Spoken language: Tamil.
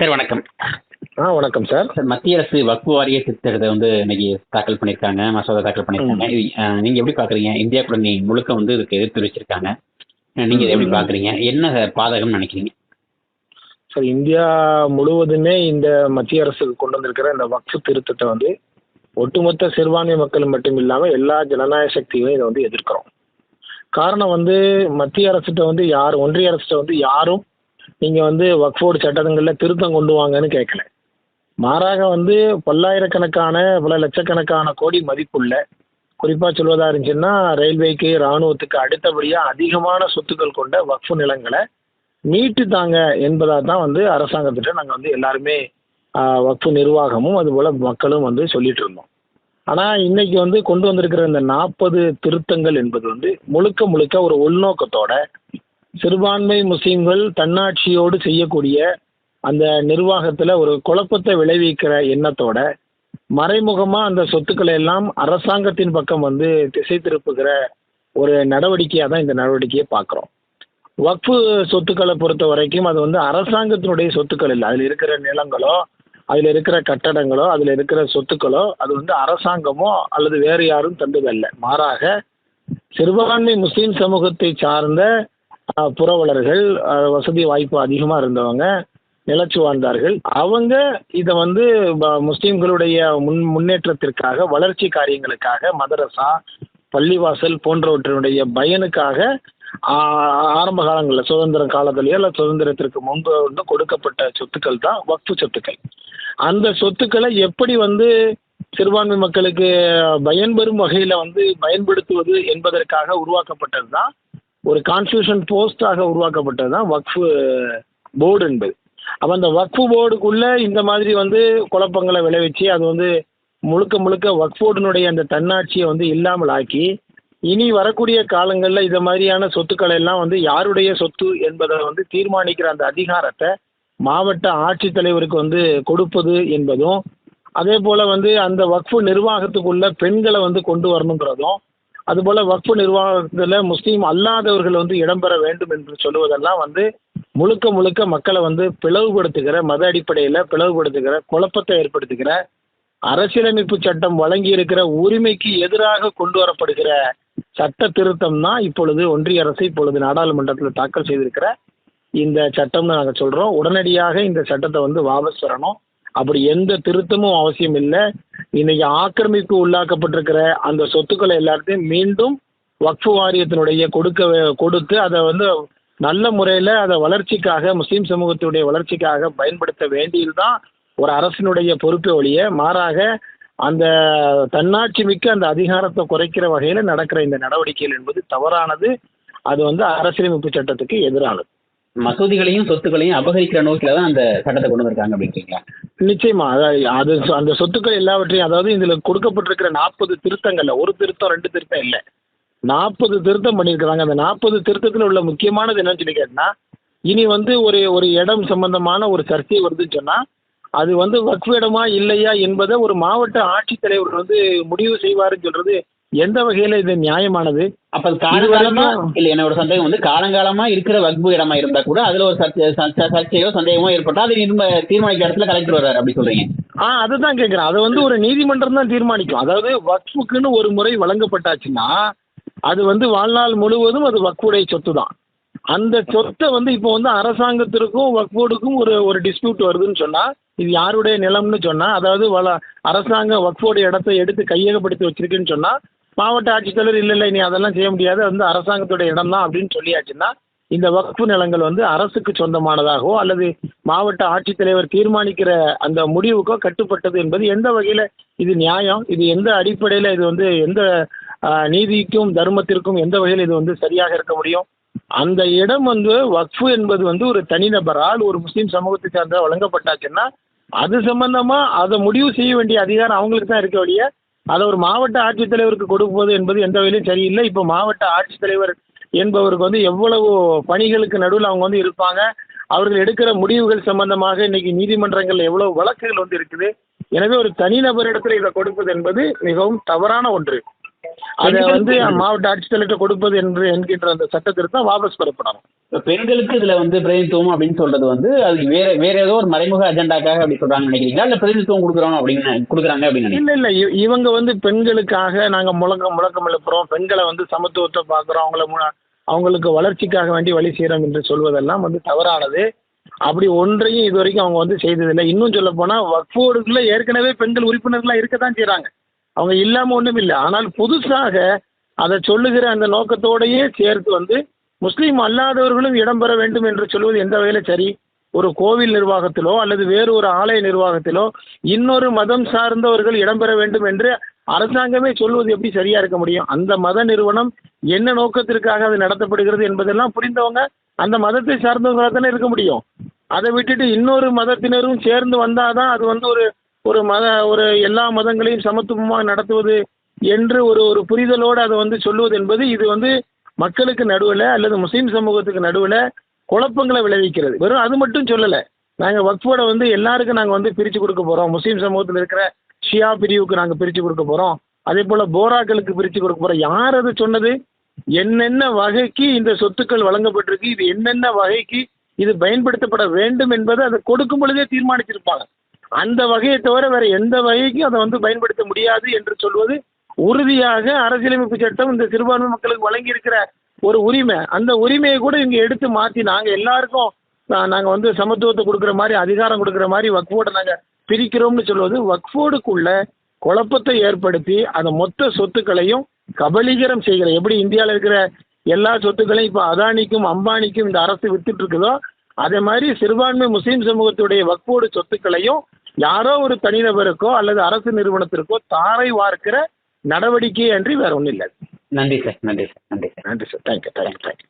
சார் வணக்கம். வணக்கம் சார். சார் மத்திய அரசு வக்ஃப் வாரிய திட்டத்தை இன்னைக்கு தாக்கல் பண்ணியிருக்காங்க, மசோதா தாக்கல் பண்ணியிருக்காங்க. இது நீங்க எப்படி பாக்குறீங்க? இந்தியா கூட்டணி முழுக்க இதுக்கு எதிர்த்து வச்சிருக்காங்க. நீங்க இதை எப்படி பாக்குறீங்க? என்ன பாதகம் நினைக்கிறீங்க? சார், இந்தியா முழுவதுமே இந்த மத்திய அரசு கொண்டு வந்திருக்கிற இந்த வக்ஃப் திருத்தத்தை ஒட்டுமொத்த சிறுபான்மை மக்கள் மட்டும் இல்லாம எல்லா ஜனநாயக சக்தியும் இதை எதிர்க்கிறோம். காரணம் மத்திய அரசுகிட்ட யார், ஒன்றிய அரசுகிட்ட யாரும் நீங்க வக்ஃபோர்டு சட்டங்கள்ல திருத்தம் கொண்டு வாங்கன்னு கேட்கல. மாறாக பல்லாயிரக்கணக்கான பல லட்சக்கணக்கான கோடி மதிப்புள்ள, குறிப்பா சொல்வதா இருந்துச்சுன்னா ரயில்வேக்கு, இராணுவத்துக்கு அடுத்தபடியா அதிகமான சொத்துக்கள் கொண்ட வக்ஃப் நிலங்களை மீட்டு தாங்க என்பதா தான் அரசாங்கத்திட்ட நாங்க எல்லாருமே வக்ஃப் நிர்வாகமும் அதுபோல மக்களும் சொல்லிட்டு இருந்தோம். ஆனா இன்னைக்கு கொண்டு வந்திருக்கிற இந்த 40 திருத்தங்கள் என்பது முழுக்க முழுக்க ஒரு உள்நோக்கத்தோட சிறுபான்மை முஸ்லீம்கள் தன்னாட்சியோடு செய்யக்கூடிய அந்த நிர்வாகத்துல ஒரு குழப்பத்தை விளைவிக்கிற எண்ணத்தோட மறைமுகமா அந்த சொத்துக்களை எல்லாம் அரசாங்கத்தின் பக்கம் திசை திருப்புகிற ஒரு நடவடிக்கையா தான் இந்த நடவடிக்கையை பார்க்குறோம். வக்ஃபு சொத்துக்களை பொறுத்த வரைக்கும் அது அரசாங்கத்தினுடைய சொத்துக்கள் இல்லை. அதில் இருக்கிற நிலங்களோ, அதில் இருக்கிற கட்டடங்களோ, அதில் இருக்கிற சொத்துக்களோ அது அரசாங்கமோ அல்லது வேறு யாரும் தந்ததல்ல. மாறாக சிறுபான்மை முஸ்லீம் சமூகத்தை சார்ந்த புரவலர்கள், வசதி வாய்ப்பு அதிகமாக இருந்தவங்க, நிலச்சி வாழ்ந்தார்கள், அவங்க இதை முஸ்லீம்களுடைய முன்னேற்றத்திற்காக, வளர்ச்சி காரியங்களுக்காக, மதரசா, பள்ளிவாசல் போன்றவற்றினுடைய பயனுக்காக ஆரம்ப காலங்களில் சுதந்திர காலத்திலேயோ அல்ல சுதந்திரத்திற்கு முன்பு கொடுக்கப்பட்ட சொத்துக்கள் தான் வக்ஃபு சொத்துக்கள். அந்த சொத்துக்களை எப்படி சிறுபான்மை மக்களுக்கு பயன்பெறும் வகையில் பயன்படுத்துவது என்பதற்காக உருவாக்கப்பட்டது தான், ஒரு கான்ஸ்டியூஷன் போஸ்டாக உருவாக்கப்பட்டது தான் வக்ஃபு போர்டு என்பது. அப்போ அந்த வக்ஃபு போர்டுக்குள்ள இந்த மாதிரி குழப்பங்களை விளைவிச்சு அது முழுக்க முழுக்க வக்ஃப் போர்டினுடைய அந்த தன்னாட்சியை இல்லாமல் ஆக்கி, இனி வரக்கூடிய காலங்களில் இந்த மாதிரியான சொத்துக்களை எல்லாம் யாருடைய சொத்து என்பதை தீர்மானிக்கிற அந்த அதிகாரத்தை மாவட்ட ஆட்சித்தலைவருக்கு கொடுப்பது என்பதும், அதே போல் அந்த வக்ஃபு நிர்வாகத்துக்குள்ள பெண்களை கொண்டு வரணுங்கிறதும், அதுபோல் வக்ஃபு நிர்வாகத்தில் முஸ்லீம் அல்லாதவர்கள் இடம்பெற வேண்டும் என்று சொல்லுவதெல்லாம் முழுக்க முழுக்க மக்களை பிளவுபடுத்துகிற, மத அடிப்படையில் பிளவுபடுத்துகிற, குழப்பத்தை ஏற்படுத்துகிற, அரசியலமைப்பு சட்டம் வழங்கி இருக்கிற உரிமைக்கு எதிராக கொண்டு வரப்படுகிற சட்ட திருத்தம் தான் இப்பொழுது ஒன்றிய அரசு இப்பொழுது நாடாளுமன்றத்தில் தாக்கல் செய்திருக்கிற இந்த சட்டம்னு நாங்கள் சொல்கிறோம். உடனடியாக இந்த சட்டத்தை வாபஸ் பெறணும். அப்படி எந்த திருத்தமும் அவசியம் இல்லை. இன்னைக்கு ஆக்கிரமிப்பு உள்ளாக்கப்பட்டிருக்கிற அந்த சொத்துக்களை எல்லாத்தையும் மீண்டும் வக்ஃபு வாரியத்தினுடைய கொடுத்து அதை நல்ல முறையில் அதை வளர்ச்சிக்காக, முஸ்லீம் சமூகத்தினுடைய வளர்ச்சிக்காக பயன்படுத்த வேண்டியதுதான் ஒரு அரசினுடைய பொறுப்பை ஒழிய, மாறாக அந்த தன்னாட்சி மிக்க அந்த அதிகாரத்தை குறைக்கிற வகையில் நடக்கிற இந்த நடவடிக்கைகள் என்பது தவறானது. அது அரசியலமைப்பு சட்டத்துக்கு எதிரானது. மசூதிகளையும் சொத்துக்களையும் அபகரிக்கிற நோக்கில தான் அந்த சட்டத்தை கொண்டு வந்திருக்காங்க அப்படின்றீங்களா? நிச்சயமா. அது அந்த சொத்துக்கள் எல்லாவற்றையும், அதாவது இதில் கொடுக்கப்பட்டிருக்கிற 40 திருத்தங்கள்ல ஒரு திருத்தம் 2 திருத்தம் இல்லை, 40 திருத்தம் பண்ணியிருக்கிறாங்க. அந்த 40 திருத்தத்தில் உள்ள முக்கியமானது என்னன்னு சொல்லி கேட்டா, இனி ஒரு இடம் சம்பந்தமான ஒரு சர்ச்சை வருதுன்னு சொன்னா அது வக்ஃப் இடமா இல்லையா என்பதை ஒரு மாவட்ட ஆட்சித்தலைவர் முடிவு செய்வாருன்னு சொல்றது எந்த வகையில இது நியாயமானது? அப்ப காலங்காலமா இல்ல, என்னோட சந்தேகம் காலங்காலமா இருக்கிற வக்ஃபு இடமா இருந்தா கூட அதுல ஒரு சர்ச்சையோ சந்தேகமோ ஏற்பட்டா அது தீர்மானிக்கிற இடத்துல கலெக்டர் வர்றாரு அப்படி சொல்றீங்க? அதுதான் கேட்கிறேன். அதை ஒரு நீதிமன்றம் தான் தீர்மானிக்கும். அதாவது வக்ஃபுக்குன்னு ஒரு முறை வழங்கப்பட்டாச்சுன்னா அது வாழ்நாள் முழுவதும் அது வக்ஃபுடைய சொத்து தான். அந்த சொத்தை இப்போ அரசாங்கத்திற்கும் வக்ஃபோர்டுக்கும் ஒரு டிஸ்பியூட் வருதுன்னு சொன்னா, இது யாருடைய நிலம்னு சொன்னா, அதாவது அரசாங்க வக்ஃபோர்டு இடத்தை எடுத்து கையகப்படுத்தி வச்சிருக்குன்னு சொன்னா, மாவட்ட ஆட்சித்தலைவர் இல்லை நீ அதெல்லாம் செய்ய முடியாது, அரசாங்கத்துடைய இடம் தான் அப்படின்னு சொல்லியாச்சுன்னா, இந்த வக்ஃபு நிலங்கள் அரசுக்கு சொந்தமானதாகவோ அல்லது மாவட்ட ஆட்சித்தலைவர் தீர்மானிக்கிற அந்த முடிவுக்கோ கட்டுப்பட்டது என்பது எந்த வகையில் இது நியாயம்? இது எந்த அடிப்படையில் இது எந்த நீதிக்கும் தர்மத்திற்கும் எந்த வகையில் இது சரியாக இருக்க முடியும்? அந்த இடம் வக்ஃபு என்பது ஒரு தனிநபரால் ஒரு முஸ்லீம் சமூகத்தை சார்ந்த வழங்கப்பட்டாச்சுன்னா அது சம்பந்தமா அதை முடிவு செய்ய வேண்டிய அதிகாரம் அவங்களுக்கு தான் இருக்க வழிய அதை ஒரு மாவட்ட ஆட்சித்தலைவருக்கு கொடுப்பது என்பது எந்த வகையிலும் சரியில்லை. இப்போ மாவட்ட ஆட்சித்தலைவர் என்பவருக்கு எவ்வளவு பணிகளுக்கு நடுவில் அவங்க இருப்பாங்க. அவர்கள் எடுக்கிற முடிவுகள் சம்பந்தமாக இன்னைக்கு நீதிமன்றங்கள் எவ்வளவு வழக்குகள் இருக்குது. எனவே ஒரு தனிநபர் இடத்துல இதை கொடுப்பது என்பது மிகவும் தவறான ஒன்று. அதை வந்து பெண்களுக்கு மாவட்ட ஆட்சித்தலைவர்கிட்ட கொடுப்பது என்கின்ற அந்த சட்ட திருத்தம் வாபஸ் பெறப்படணும். பெண்களுக்கு இதுல வந்து பிரதிநிதித்துவம் அப்படின்னு சொல்றது வந்து அது வேற ஏதோ ஒரு மறைமுக அஜெண்டாக்காக அப்படி சொல்றாங்கன்னு நினைக்கிறீங்களா, இல்ல பிரதிநிதித்துவம் கொடுக்குறாங்க அப்படின்னு நினைக்கிறீங்க? இல்ல இவங்க வந்து பெண்களுக்காக நாங்க முழக்கம் எழுப்புறோம், பெண்களை வந்து சமத்துவத்தை பார்க்குறோம், அவங்களுக்கு வளர்ச்சிக்காக வேண்டி வழி செய்கிறோம் என்று சொல்வதெல்லாம் வந்து தவறானது. அப்படி ஒன்றையும் இது வரைக்கும் அவங்க வந்து செய்ததில்லை. இன்னும் சொல்ல போனா வக்ஃப் போர்டுக்குள்ள ஏற்கனவே பெண்கள் உறுப்பினர்களாக இருக்கத்தான் செய்றாங்க. அவங்க இல்லாம ஒண்ணும் இல்லை. ஆனால் புதுசாக அதை சொல்லுகிற அந்த நோக்கத்தோடையே சேர்த்து வந்து முஸ்லீம் அல்லாதவர்களும் இடம்பெற வேண்டும் என்று சொல்வது எந்த வகையில சரி? ஒரு கோவில் நிர்வாகத்திலோ அல்லது வேறு ஒரு ஆலய நிர்வாகத்திலோ இன்னொரு மதம் சார்ந்தவர்கள் இடம்பெற வேண்டும் என்று அரசாங்கமே சொல்வது எப்படி சரியா இருக்க முடியும்? அந்த மத நிறுவனம் என்ன நோக்கத்திற்காக அது நடத்தப்படுகிறது என்பதெல்லாம் புரிந்தவங்க அந்த மதத்தை சார்ந்தவங்களாக தானே இருக்க முடியும். அதை விட்டுட்டு இன்னொரு மதத்தினரும் சேர்ந்து வந்தாதான் அது வந்து ஒரு எல்லா மதங்களையும் சமத்துவமாக நடத்துவது என்று ஒரு புரிதலோடு அதை வந்து சொல்லுவது என்பது இது வந்து மக்களுக்கு நடுவில் அல்லது முஸ்லீம் சமூகத்துக்கு நடுவில் குழப்பங்களை விளைவிக்கிறது. வெறும் அது மட்டும் சொல்லலை. நாங்கள் வக்ஃபோட வந்து எல்லாருக்கும் நாங்கள் வந்து பிரித்து கொடுக்க போகிறோம். முஸ்லீம் சமூகத்தில் இருக்கிற ஷியா பிரிவுக்கு நாங்கள் பிரித்து கொடுக்க போகிறோம், அதே போல் போராக்களுக்கு பிரித்து கொடுக்க போகிறோம். யார் அது சொன்னது? என்னென்ன வகைக்கு இந்த சொத்துக்கள் வழங்கப்பட்டிருக்கு, இது என்னென்ன வகைக்கு இது பயன்படுத்தப்பட வேண்டும் என்பதை அதை கொடுக்கும் பொழுதே தீர்மானிச்சிருப்பாங்க. அந்த வகையை தவிர வேற எந்த வகைக்கும் அதை வந்து பயன்படுத்த முடியாது என்று சொல்வது உறுதியாக அரசியலமைப்பு சட்டம் இந்த சிறுபான்மை மக்களுக்கு வழங்கி இருக்கிற ஒரு உரிமை. அந்த உரிமையை கூட இங்கே எடுத்து மாற்றி நாங்கள் எல்லாருக்கும் நாங்கள் வந்து சமத்துவத்தை கொடுக்குற மாதிரி அதிகாரம் கொடுக்குற மாதிரி வக்ஃபோர்டை நாங்கள் பிரிக்கிறோம்னு சொல்வது வக்ஃபோர்டுக்குள்ள குழப்பத்தை ஏற்படுத்தி அந்த மொத்த சொத்துக்களையும் கபலீகரம் செய்கிற, எப்படி இந்தியாவில் இருக்கிற எல்லா சொத்துக்களையும் இப்போ அதானிக்கும் அம்பானிக்கும் இந்த அரசு வித்துட்டு இருக்குதோ அதே மாதிரி சிறுபான்மை முஸ்லீம் சமூகத்துடைய வக்ஃபோர்டு சொத்துக்களையும் யாரோ ஒரு தனிநபருக்கோ அல்லது அரசு நிறுவனத்திற்கோ தாரை வார்க்கிற நடவடிக்கை அன்றி வேற ஒன்றும் இல்லை. நன்றி சார். தேங்க்யூ.